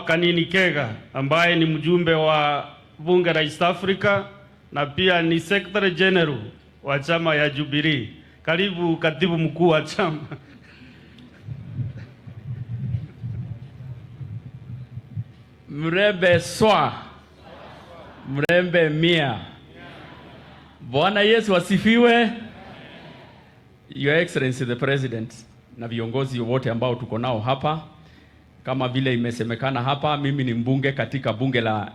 Kanini Kega ambaye ni mjumbe wa bunge la East Africa na pia ni Secretary General wa chama ya Jubilee. Karibu katibu mkuu wa chama. Mrembe Swa, Mrembe Mia. Bwana Yesu asifiwe. Your Excellency the President na viongozi wote ambao tuko nao hapa, kama vile imesemekana hapa, mimi ni mbunge katika bunge la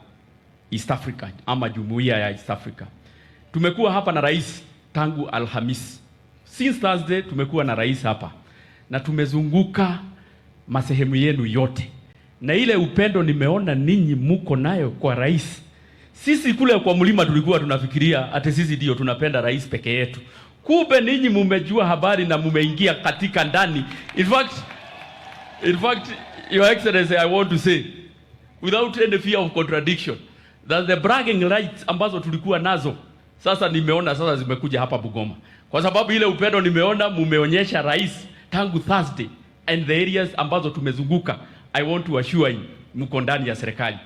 East Africa ama jumuiya ya East Africa. Tumekuwa hapa na rais tangu Alhamisi. Since Thursday tumekuwa na rais hapa na tumezunguka masehemu yenu yote, na ile upendo nimeona ninyi muko nayo kwa rais. Sisi kule kwa mlima tulikuwa tunafikiria ati sisi ndio tunapenda rais peke yetu. Kumbe ninyi mumejua habari na mumeingia katika ndani. In fact, Your Excellency, I want to say without any fear of contradiction that the bragging rights ambazo tulikuwa nazo sasa nimeona sasa zimekuja hapa Bungoma. Kwa sababu ile upendo nimeona mumeonyesha rais tangu Thursday and the areas ambazo tumezunguka. I want to assure you mko ndani ya serikali.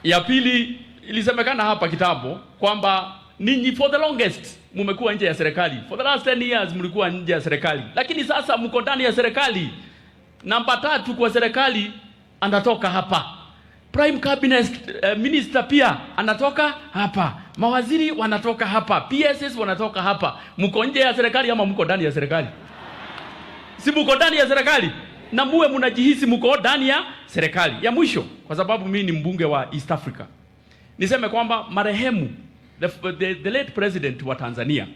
Ya pili, ilisemekana hapa kitambo kwamba ninyi for the longest mumekuwa nje ya serikali. For the last 10 years mlikuwa nje ya serikali. Lakini sasa mko ndani ya serikali. Namba 3 kwa serikali anatoka hapa. Prime Cabinet Minister pia anatoka hapa. Mawaziri wanatoka hapa. PSS wanatoka hapa. Mko nje ya serikali ama mko ndani ya serikali? Si mko ndani ya serikali? Na muwe mnajihisi mko ndani ya serikali. Ya mwisho, kwa sababu mimi ni mbunge wa East Africa, niseme kwamba marehemu the late president wa Tanzania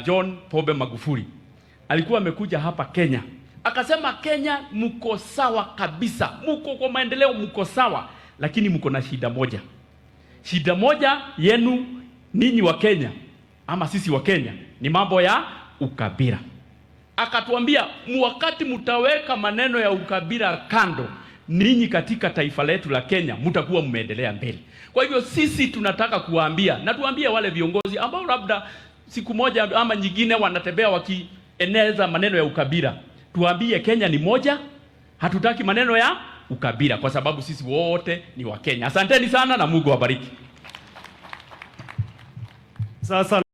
John Pombe Magufuli alikuwa amekuja hapa Kenya, akasema Kenya mko sawa kabisa, mko kwa maendeleo, mko sawa, lakini mko na shida moja. Shida moja yenu ninyi wa Kenya ama sisi wa Kenya ni mambo ya ukabila. Akatuambia wakati mtaweka maneno ya ukabila kando, ninyi katika taifa letu la Kenya mtakuwa mmeendelea mbele. Kwa hivyo sisi tunataka kuwaambia na tuambie wale viongozi ambao labda siku moja ama nyingine wanatembea wakieneza maneno ya ukabila, tuambie Kenya ni moja, hatutaki maneno ya ukabila kwa sababu sisi wote ni wa Kenya. Asanteni sana na Mungu awabariki. Sasa